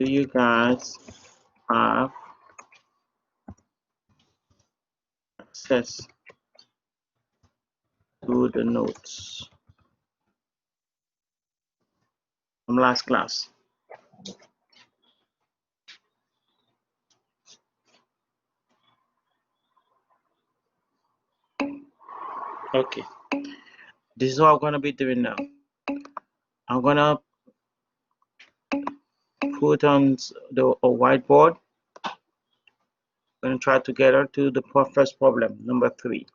do you guys have access to the notes from last class? Okay, this is what I'm going to be doing now. I'm going to put on a whiteboard. We're going to try to get her to the first problem, number 3,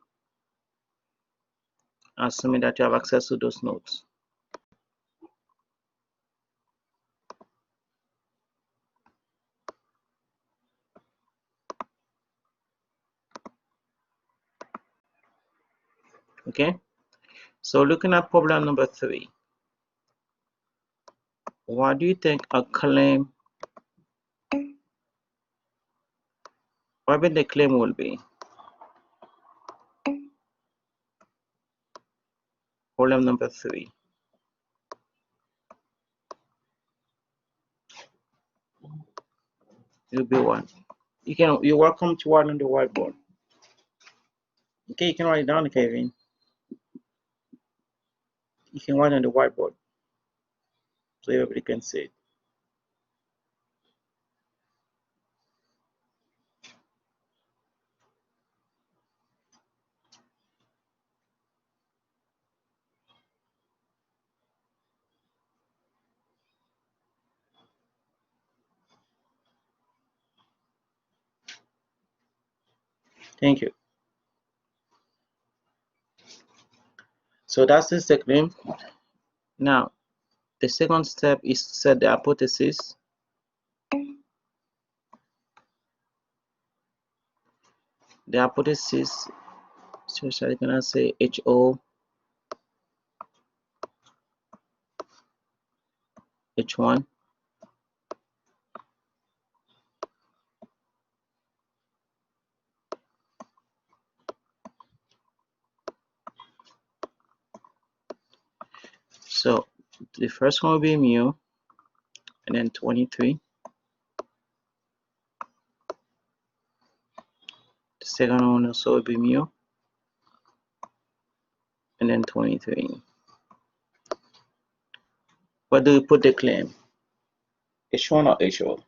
assuming that you have access to those notes. Okay, so looking at problem number 3, what do you think a claim, what will the claim will be? Problem number 3. It'll be one. You're welcome to write on the whiteboard. Okay, you can write it down, Kevin. You can write on the whiteboard so everybody can see it. Thank you. So that's the claim. Now, the second step is to set the hypothesis. The hypothesis, so shall I gonna say HO, H1. So the first one will be mu, and then 23. The second one also will be mu, and then 23. Where do we put the claim? H1 or HO?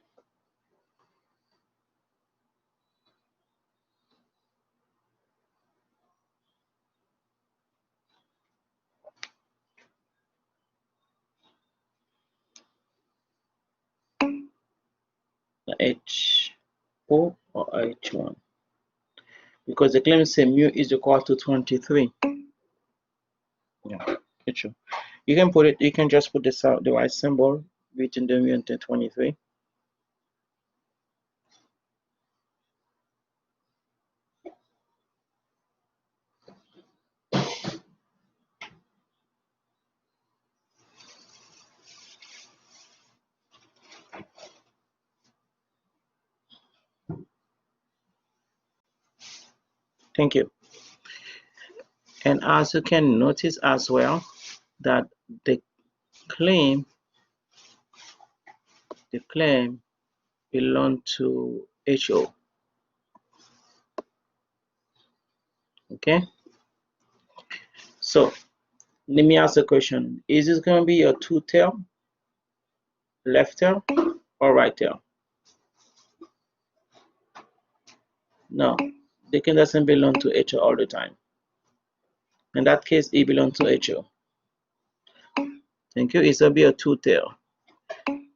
The HO or H1? Because the claim says mu is equal to 23. Yeah, HO. You can put it. You can just put this out the right symbol between the mu and the 23. Thank you. And as you can notice as well, that the claim belongs to HO. Okay. So let me ask a question. Is this going to be a two tail, left tail, or right tail? No, the claim doesn't belong to HO all the time. In that case, it belongs to HO. Thank you. It's going to be a two tail.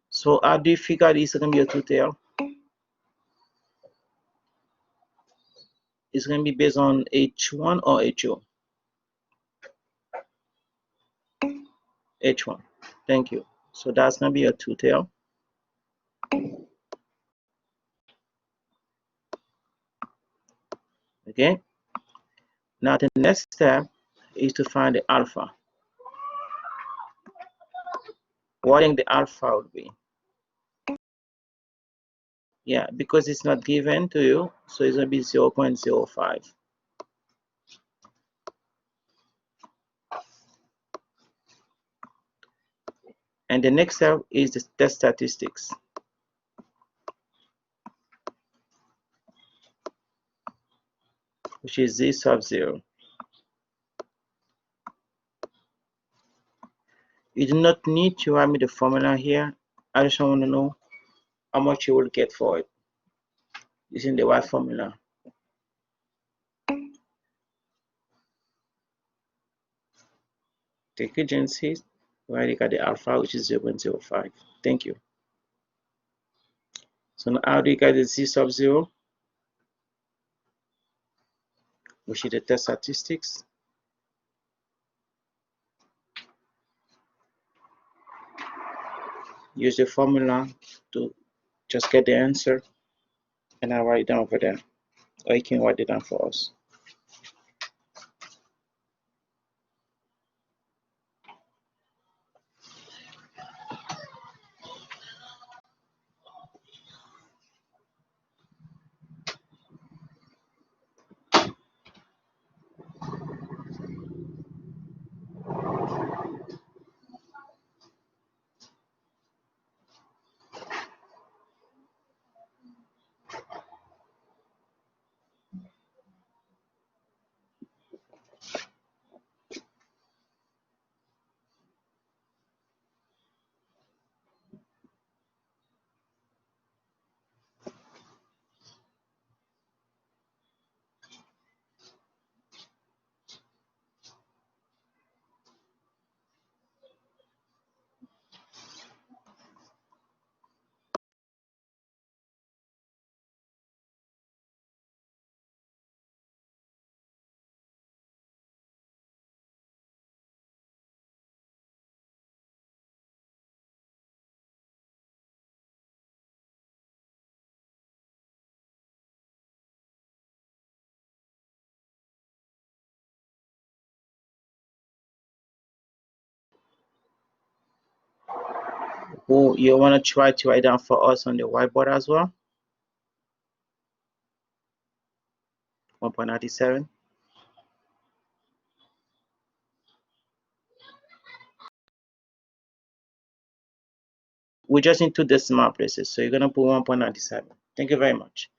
So how do you figure it's going to be a two tail? It's going to be based on H1 or HO? H1. Thank you. So that's going to be a two tail. Okay. Now the next step is to find the alpha. What do you think the alpha would be? Yeah, because it's not given to you, so it's going to be 0.05. And the next step is the test statistics. which is z sub 0. You do not need to write me the formula here. I just want to know how much you will get for it using the right formula. Take your genesis, right? You got the alpha, which is 0.05. Thank you. So now how do you get the z sub 0? Which is the test statistics. Use the formula to just get the answer, and I write it down over there, or you can write it down for us. Oh, you want to try to write down for us on the whiteboard as well? 1.97. We just need two decimal places, so you're going to put 1.97. Thank you very much.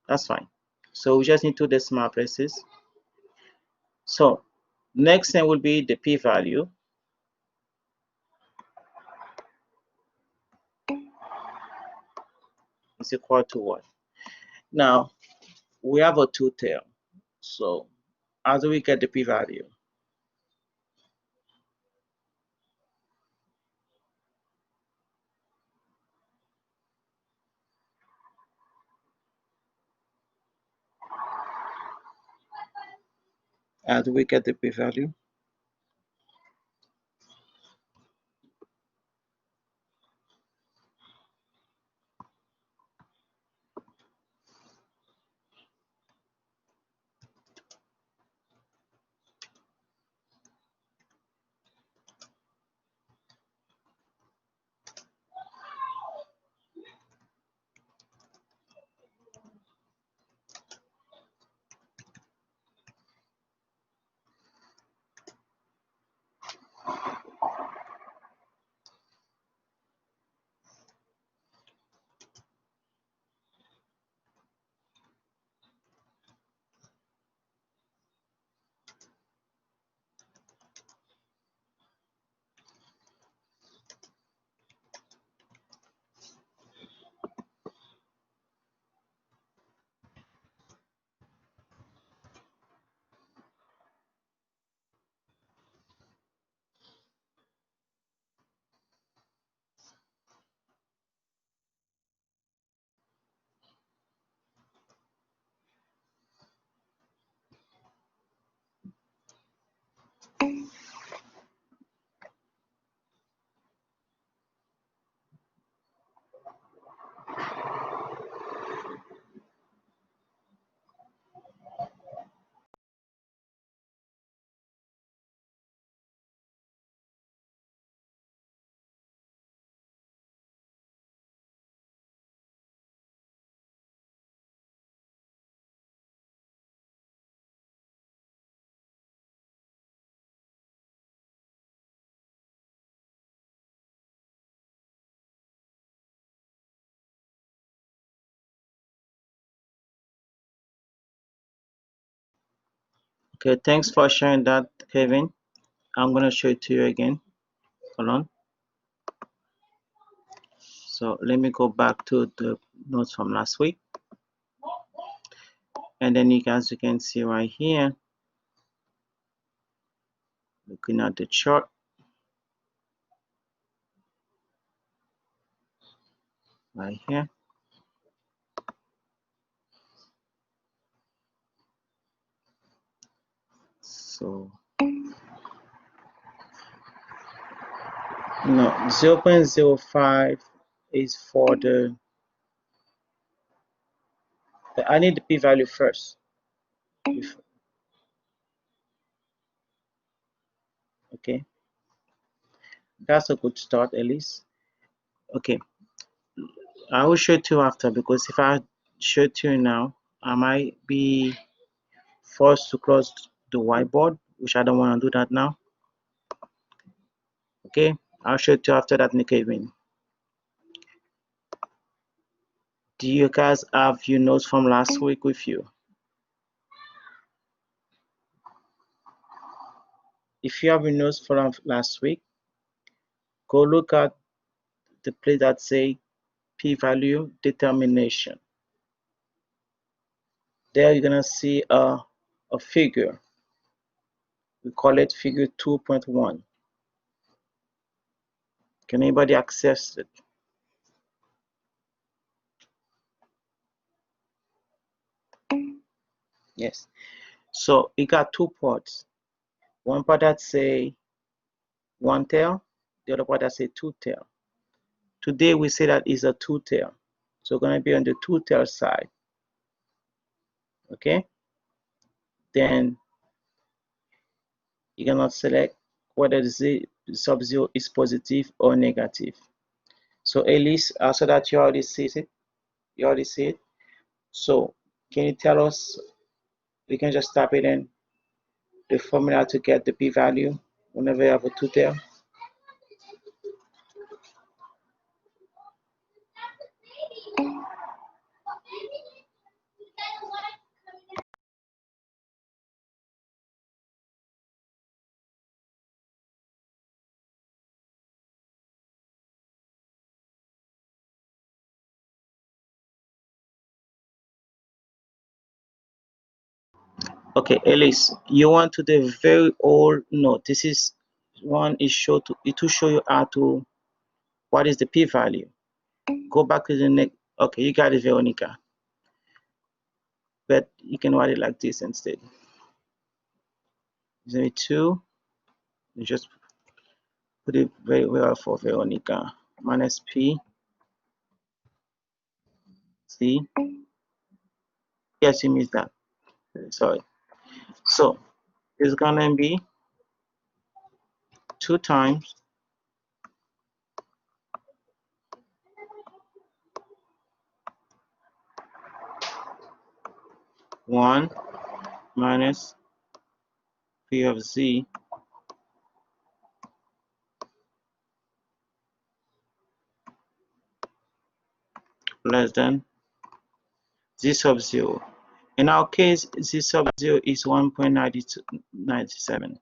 That's fine. So we just need two decimal places. So next thing will be the p-value. Is equal to what? Now we have a two-tail. So how do we get the p-value? How do we get the p-value? Okay, thanks for sharing that, Kevin. I'm going to show it to you again. Hold on. So let me go back to the notes from last week. And then you guys, you can see right here, looking at the chart. Right here. So no, 0.05 is for the I need the p-value first. Okay, that's a good start at least. Okay, I will show it to you after, because if I show it to you now, I might be forced to close the whiteboard, which I don't want to do that now. Okay, I'll show it to you after that, Kevin. Do you guys have your notes from last week with you? If you have your notes from last week, go look at the place that say p-value determination. There you're gonna see a figure. We call it figure 2.1. Can anybody access it? Yes. So it got two parts. One part that say one tail, the other part that say two tail. Today we say that is a two tail. So we're gonna be on the two tail side. Okay. Then you're gonna select whether the Z sub-zero is positive or negative. So at least so that you already see it. You already see it. So can you tell us? We can just type it in the formula to get the p-value whenever you have a two tail. Okay, Elise, you want to the very old note. This is one is show to it to show you how to what is the p-value. Go back to the next. Okay, you got it, Veronica. But you can write it like this instead. 2. You just put it very well for Veronica. Minus p c. Yes, you missed that. Sorry. So it's gonna be 2 times 1 minus p of z less than z sub 0. In our case, z sub 0 is 1.97.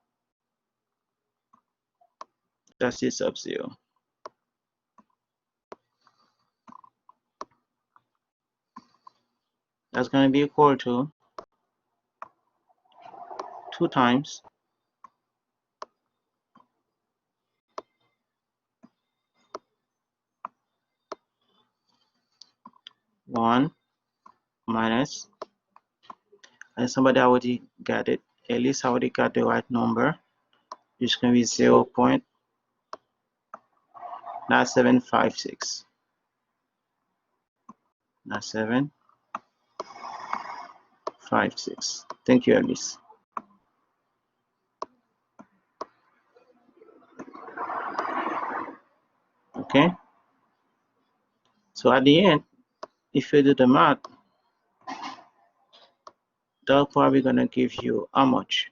That's z sub 0. That's going to be equal to 2 times 1 minus, and somebody already got it. At least already got the right number. It's going to be 0.9756. Not 756. Thank you, Alice. Okay. So at the end, if you do the math, they're probably gonna give you how much?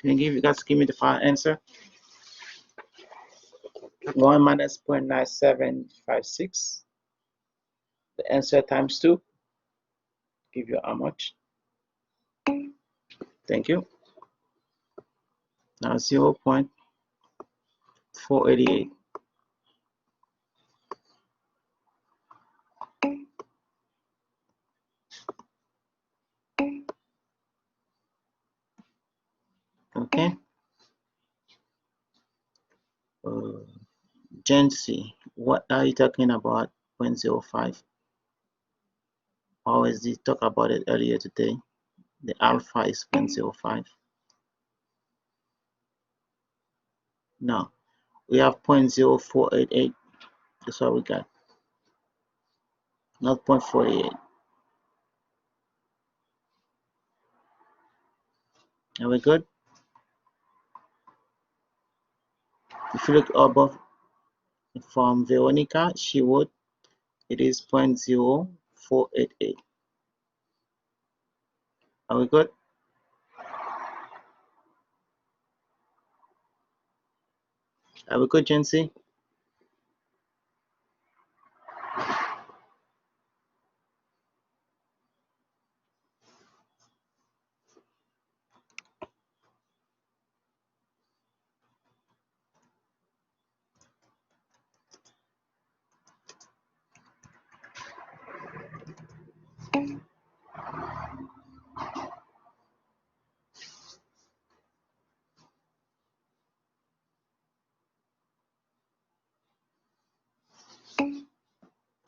Can you guys give me the final answer? 1 minus 0.9756. The answer times 2 give you how much? Thank you. Now 0.488. Okay. Uh, Gen C, what are you talking about? 0.05. Always did talk about it earlier today. The alpha is 0.05. Now we have 0.0488. That's what we got. Not 0.48. Are we good? If you look above from Veronica, she would. It is 0.0488. Are we good? Are we good, Gen C?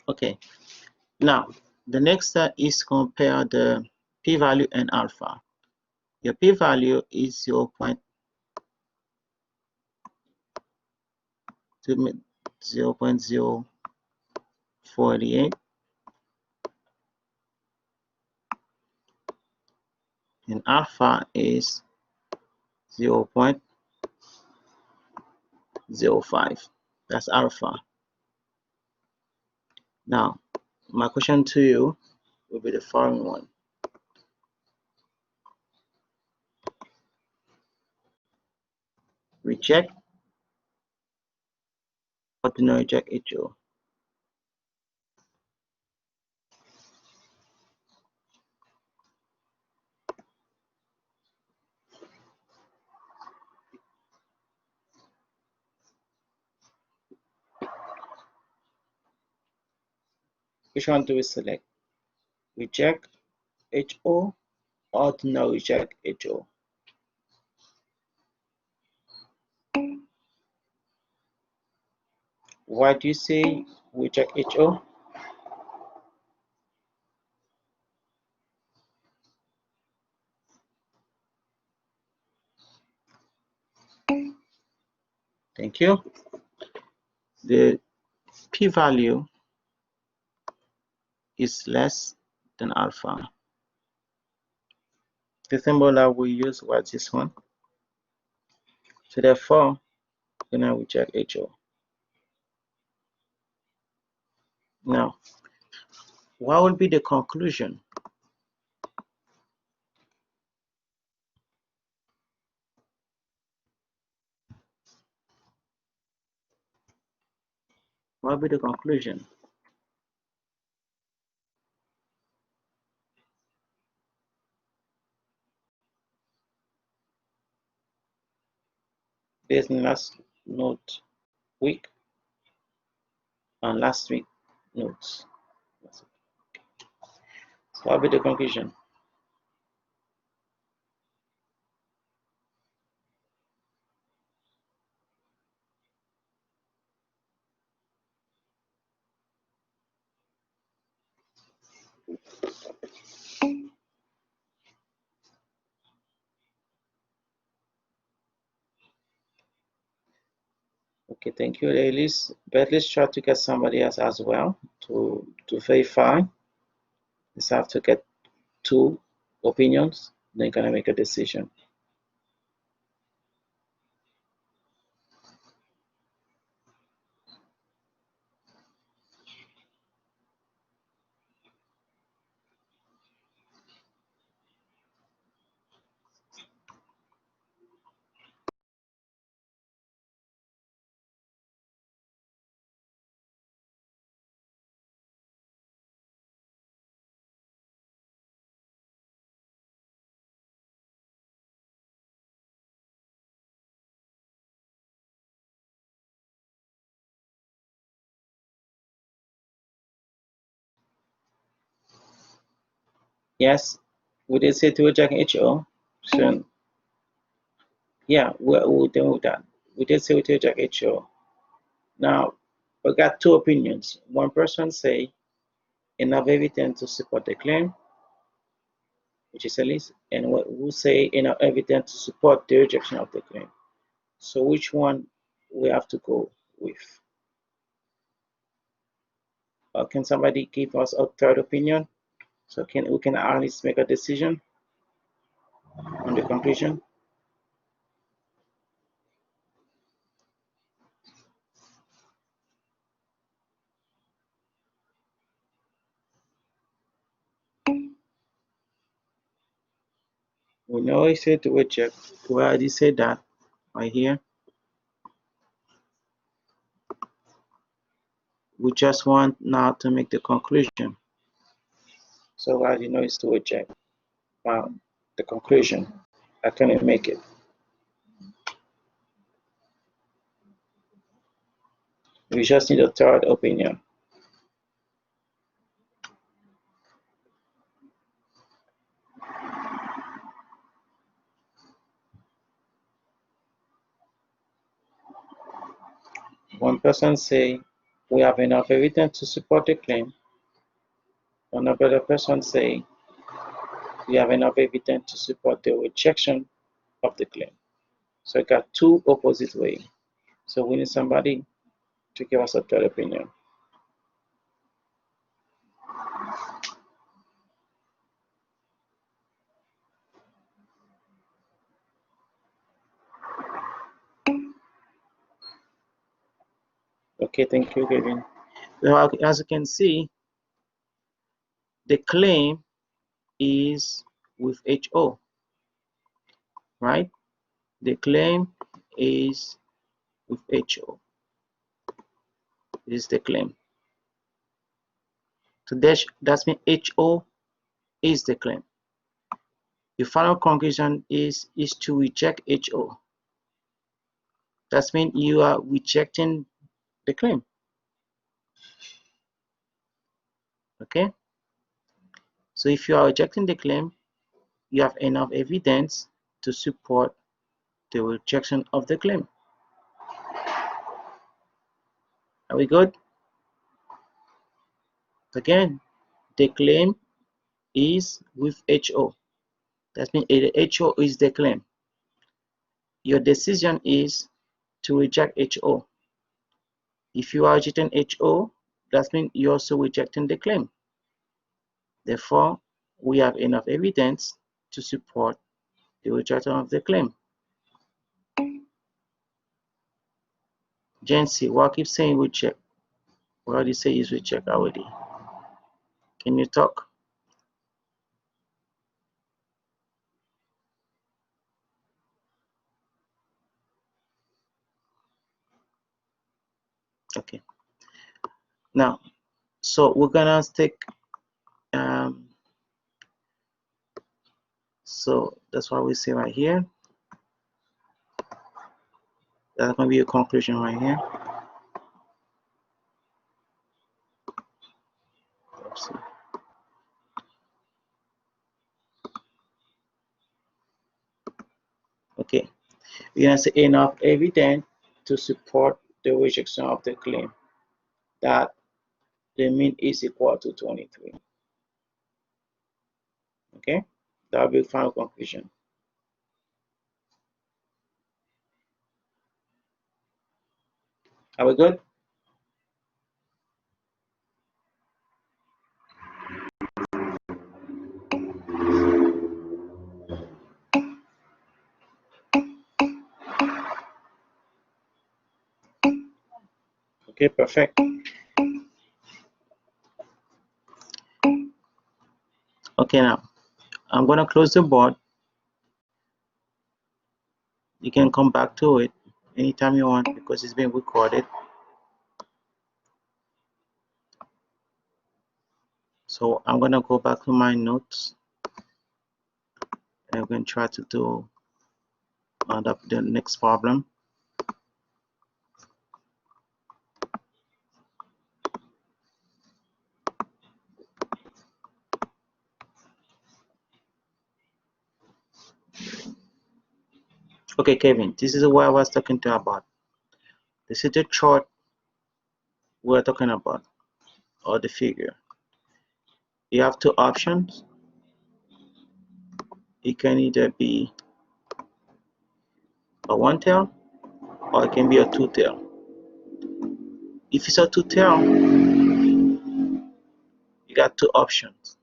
Okay. Now, the next step is compare the p-value and alpha. Your p-value is 0.0488 and alpha is 0.05. That's alpha. Now, my question to you will be the following one. Reject or do not reject HO? Which one do we select? Reject HO or do not reject HO? Why do you say reject HO? Thank you. The p-value is less than alpha. The symbol that we use was this one. So therefore, we're going to reject HO. Now, what will be the conclusion? What will be the conclusion? Based on last note week and last week notes. So what will be the conclusion? Okay, thank you, Elise. But let's try to get somebody else as well to verify. Let's have to get two opinions, then you're gonna make a decision. Yes, we did say to reject HO. So yeah, we're done with that. We did say to reject HO. Now we got two opinions. One person say enough evidence to support the claim, which is Elise, and who say enough evidence to support the rejection of the claim. So which one we have to go with? Can somebody give us a third opinion? So we can at least make a decision on the conclusion. We know I said to reject. We already said that right here. We just want now to make the conclusion. So we already know it's to reject. The conclusion. I cannot make it. We just need a third opinion. One person say we have enough evidence to support the claim. Another person say we have enough evidence to support the rejection of the claim. So I got two opposite ways. So we need somebody to give us a third opinion. Okay, thank you, Kevin. So as you can see, the claim is with HO, right? The claim is with HO. This is the claim. So that means HO is the claim. The final conclusion is to reject HO. That means you are rejecting the claim. Okay? So if you are rejecting the claim, you have enough evidence to support the rejection of the claim. Are we good? Again, the claim is with HO. That means HO is the claim. Your decision is to reject HO. If you are rejecting HO, that means you're also rejecting the claim. Therefore, we have enough evidence to support the rejection of the claim. Jancy, what keeps saying reject? We already say is reject already. Can you talk? Okay. Now, so we're gonna take so that's why we say right here. That's gonna be a conclusion right here. Let's see. Okay, we're gonna say enough evidence to support the rejection of the claim that the mean is equal to 23. Okay, that will be the final conclusion. Are we good? Okay, perfect. Okay, now I'm gonna close the board. You can come back to it anytime you want because it's being recorded. So I'm gonna go back to my notes and I'm gonna try to do the next problem. Okay, Kevin, this is what I was talking to you about. This is the chart we're talking about, or the figure. You have two options. It can either be a one tail or it can be a two tail. If it's a two tail, you got two options.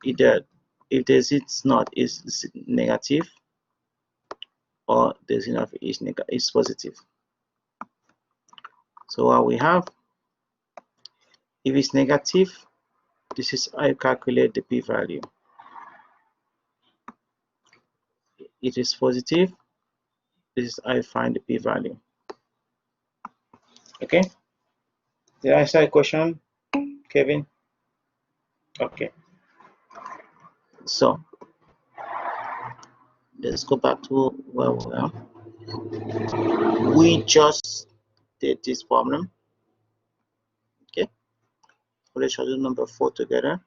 Either if the z naught is negative or the z naught is positive. So what we have, if it's negative, this is how you calculate the p-value. It is positive, this is how you find the p-value. Okay, did I answer your question, Kevin? Okay, so let's go back to where we are. We just did this problem. Okay, so let's do number 4 together.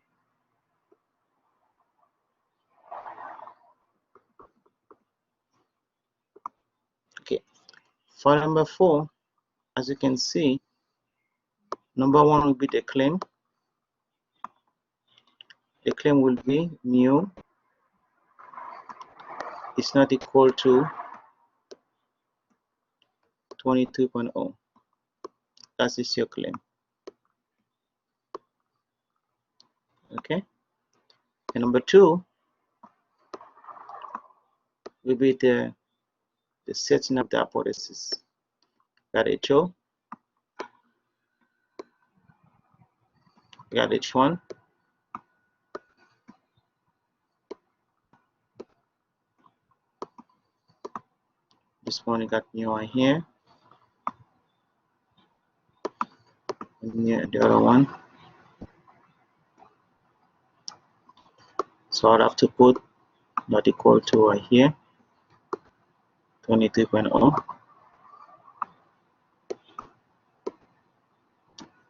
Okay, for number 4, as you can see, number 1 will be the claim. The claim will be mu is not equal to 22.0. That is your claim. Okay, and number 2 will be the setting of the hypothesis. Got HO, got H1, this one you got mu I here, and the other one. So I'll have to put not equal to right here, 22.0,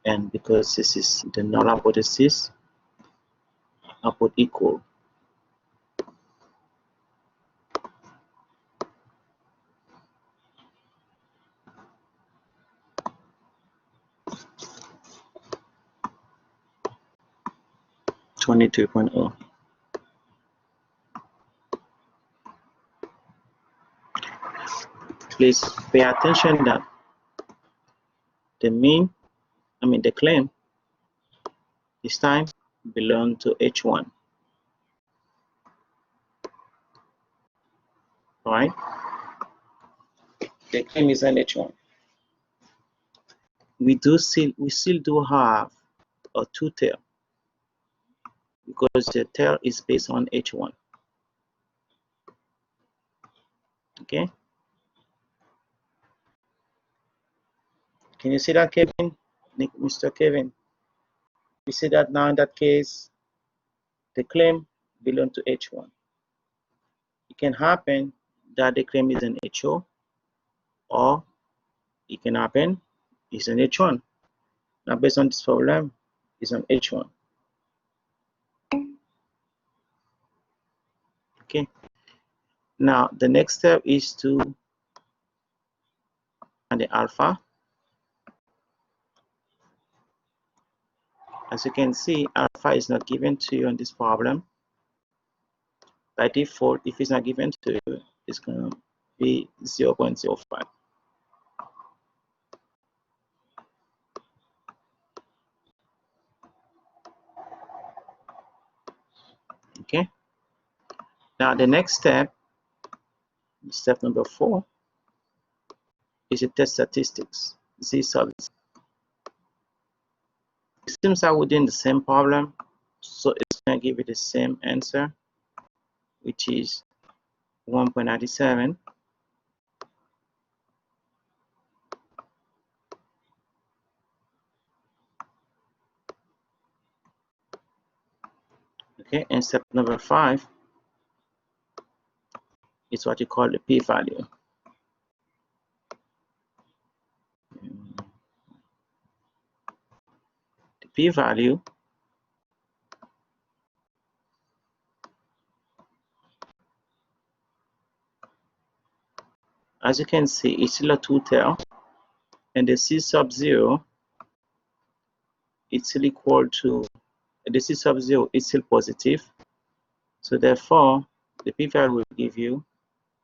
and because this is the null hypothesis, I'll put equal. (22.0). Please pay attention that the claim this time belong to H1. All right, the claim is an H1. We still do have a two tail because the tail is based on H1. Okay, can you see that, Kevin? Mr. Kevin, you see that now in that case the claim belong to H1. It can happen that the claim is an HO, or it can happen it's an H1. Now based on this problem, it's an H1. Okay, now the next step is to find the alpha. As you can see, alpha is not given to you on this problem. By default, if it's not given to you, it's going to be 0.05. Okay, now the next step number 4, is a test statistics, Z sub. It seems that we're doing the same problem, so it's going to give you the same answer, which is 1.97. Okay, and step number 5 is what you call the p-value. The p-value as you can see, it's still a two-tail, and the C sub 0 it's still equal to the C sub 0 is still positive. So therefore, the p-value will give you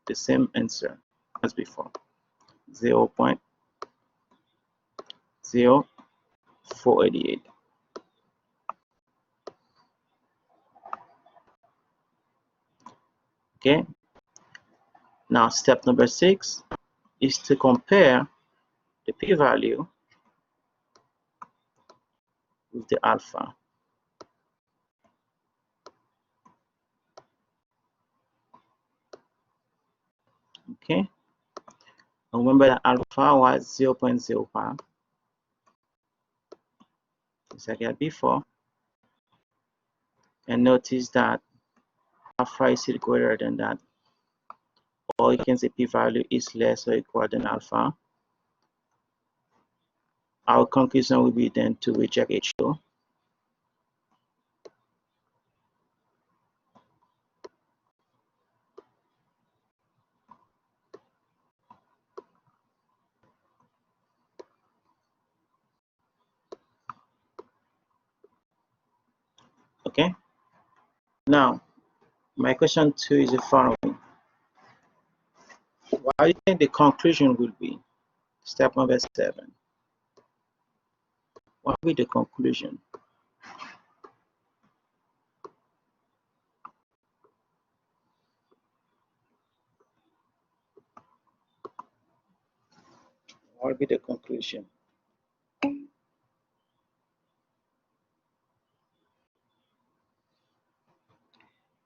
the same answer as before, 0.0488. Okay. Now step number 6 is to compare the p-value with the alpha. Okay. Remember that alpha was 0.05, as I got before, and notice that alpha is still greater than that, or you can say p-value is less or equal than alpha. Our conclusion will be then to reject HO. Okay. Now, my question 2 is the following. What do you think the conclusion will be? Step number 7. What will be the conclusion? What will be the conclusion?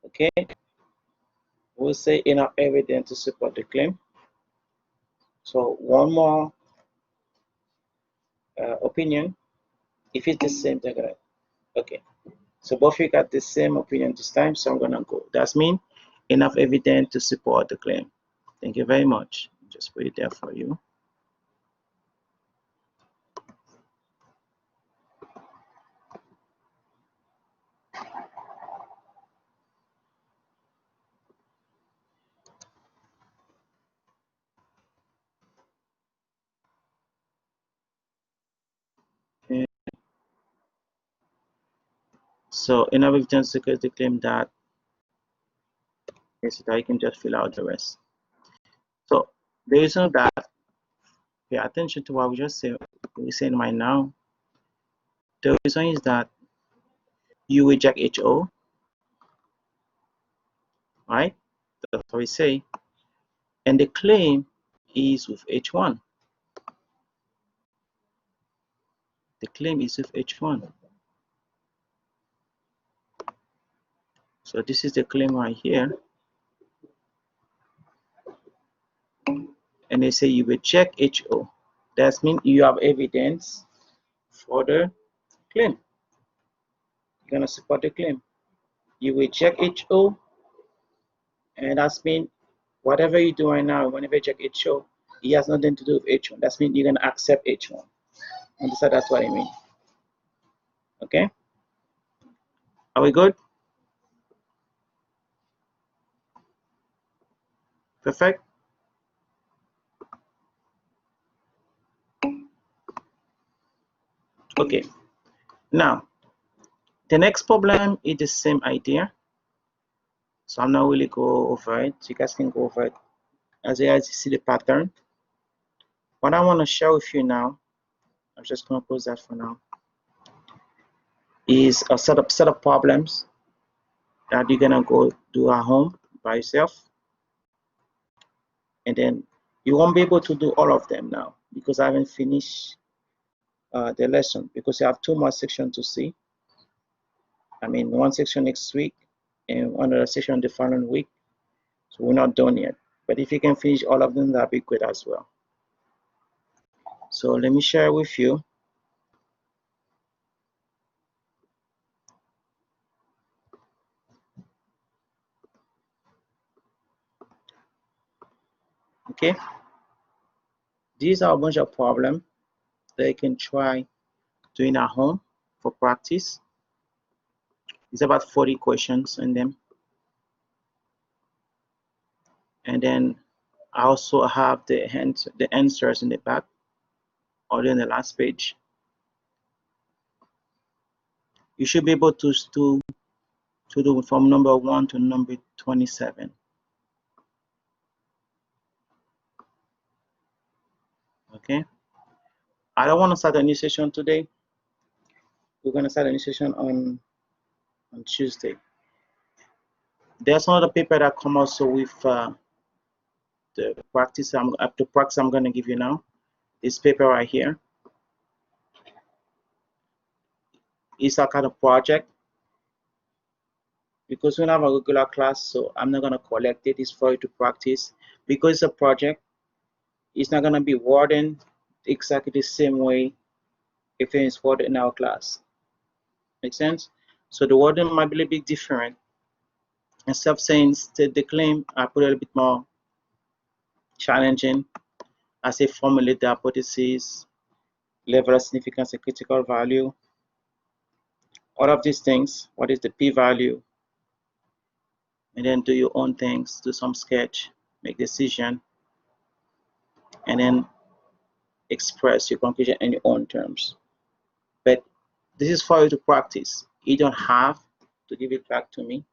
Okay. We'll say enough evidence to support the claim. So one more opinion. If it's the same, they're gonna. Okay. So both of you got the same opinion this time, so I'm gonna go. That's mean enough evidence to support the claim. Thank you very much. Just put it there for you. Okay. So enough evidence to support the claim that. Okay, so I can just fill out the rest. So the reason that, pay attention to what we're saying right now. The reason is that you reject HO, right? That's what we say. And the claim is with H1. The claim is with H1. So this is the claim right here. And they say you reject HO. That means you have evidence for the claim. You're gonna support the claim. You reject HO, and that's mean whatever you do right now, whenever you check HO, it has nothing to do with H1. That means you're gonna accept H1. And so that's what I mean. Okay? Are we good? Perfect. Okay. Now, the next problem is the same idea. So I'm not really go over it. You guys can go over it as you guys see the pattern. What I want to share with you now, I'm just going to close that for now, is a set of problems that you're gonna go do at home by yourself, and then you won't be able to do all of them now because I haven't finished the lesson, because you have 2 more sections to see. I mean, 1 section next week and another section the following week. So we're not done yet. But if you can finish all of them, that'd be good as well. So let me share with you. Okay. These are a bunch of problems that you can try doing at home for practice. It's about 40 questions in them. And then I also have the answers in the back or in the last page. You should be able to do from number 1 to number 27. Okay. I don't want to start a new session today. We're going to start a new session on Tuesday. There's another paper that come also with the practice. The practice I'm going to give you now. This paper right here. It's a kind of project. Because we don't have a regular class, so I'm not going to collect it. It's for you to practice. Because it's a project, it's not going to be worded exactly the same way if it's worded in our class. Make sense? So the wording might be a little bit different. Instead of saying state the claim, I put a little bit more challenging. I say formulate the hypothesis, level of significance, and critical value. All of these things, what is the p-value? And then do your own things, do some sketch, make decision, and then express your conclusion in your own terms. But this is for you to practice. You don't have to give it back to me.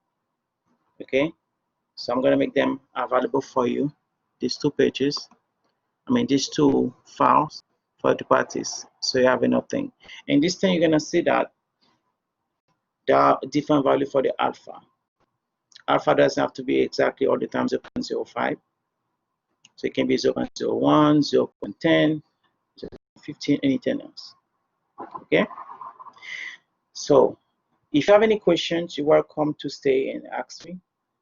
Okay, so I'm going to make them available for you, these 2 pages, these 2 files for you to practice, so you have enough thing. And this thing, you're going to see that there are different values for the alpha. Alpha doesn't have to be exactly all the time 0.05. So it can be 0.01, 0.10, 0.15, anything else. Okay. So if you have any questions, you're welcome to stay and ask me.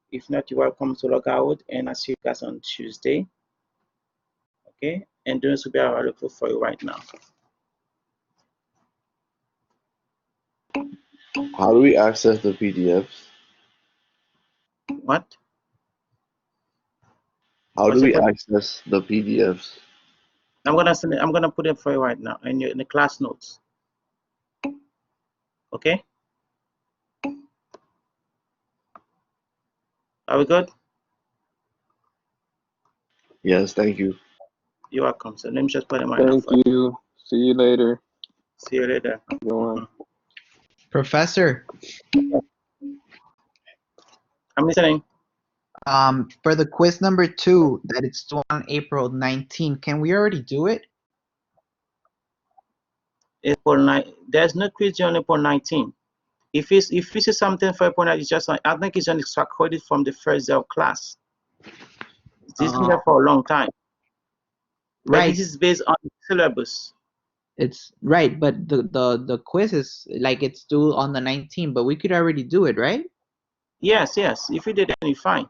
If not, you're welcome to log out, and I'll see you guys on Tuesday. Okay. And those will be available for you right now. How do we access the PDFs? What? How do we access the PDFs? I'm gonna send it. I'm gonna put it for you right now in the class notes. Okay. Are we good? Yes, thank you. You're welcome. So let me just put them right now. Thank you. See you later. See you later. Professor. I'm listening. For the quiz number 2, that it's due on April 19, can we already do it? April 9. There's no quiz on April 19. If you see something for April 9, it's just like, I think it's only extracted from the first day of class. This has been there for a long time. Right. But this is based on the syllabus. It's right, but the quiz is like it's due on the 19th, but we could already do it, right? Yes. If you did, then you're fine.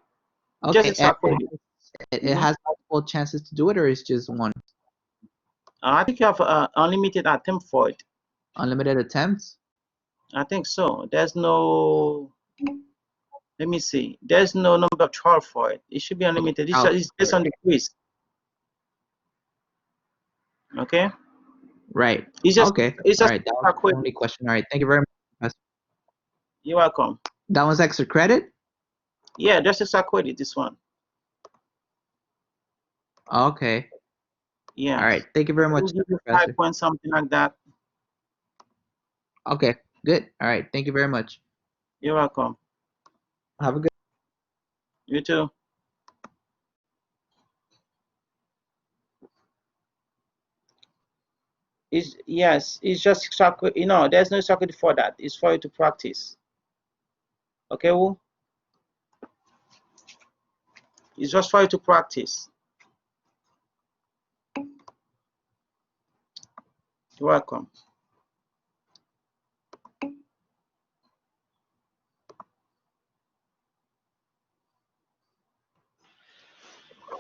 Okay. It has multiple chances to do it, or it's just one? I think you have unlimited attempt for it. Unlimited attempts? I think so. There's no. Let me see. There's no number of trial for it. It should be unlimited. It's based on the quiz. Okay. Right. It's just, okay. It's just all right. That was the only question. All right. Thank you very much, Professor. You're welcome. That was extra credit? Yeah, that's extra credit, this one. Okay. Yeah. All right. Thank you very much, Professor. 5 points, something like that. Okay. Good. All right. Thank you very much. You're welcome. Have a good. You too. Yes, it's just extra. There's no extra credit for that. It's for you to practice. Okay, Wu? It's just for you to practice. You're welcome.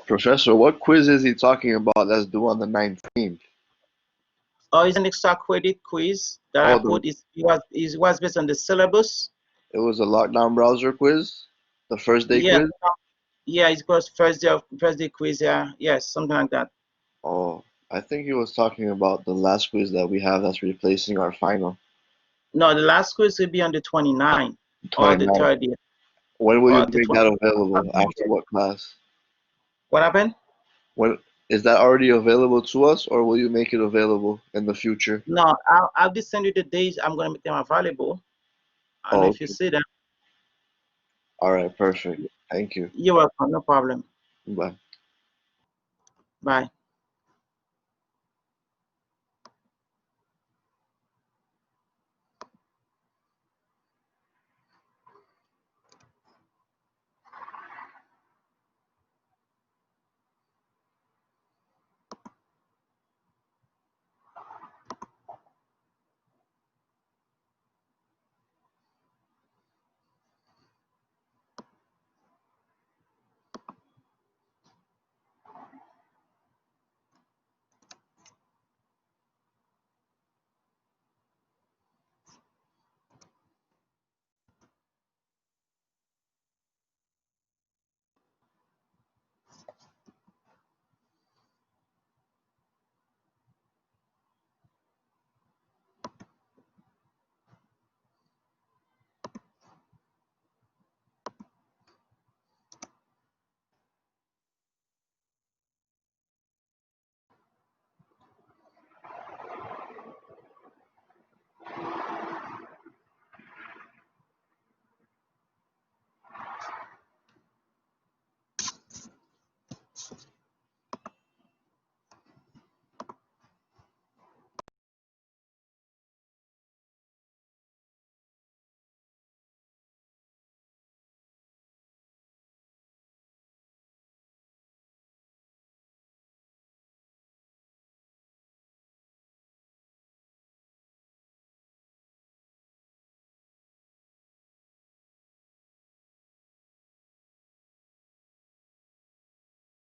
Professor, what quiz is he talking about that's due on the 19th? Oh, it's an extra credit quiz that I put. It was based on the syllabus. It was a lockdown browser quiz? The first day quiz? Yeah, it's called first day quiz, yeah. Yes, something like that. Oh, I think he was talking about the last quiz that we have that's replacing our final. No, the last quiz will be on the 29th or the 30th. When will you make that available? After what class? What happened? When is that already available to us, or will you make it available in the future? No, I'll just send you the days I'm gonna make them available. And Oh, if you okay. see them, All right, perfect. Thank you. you're welcome. No problem. Bye. Bye.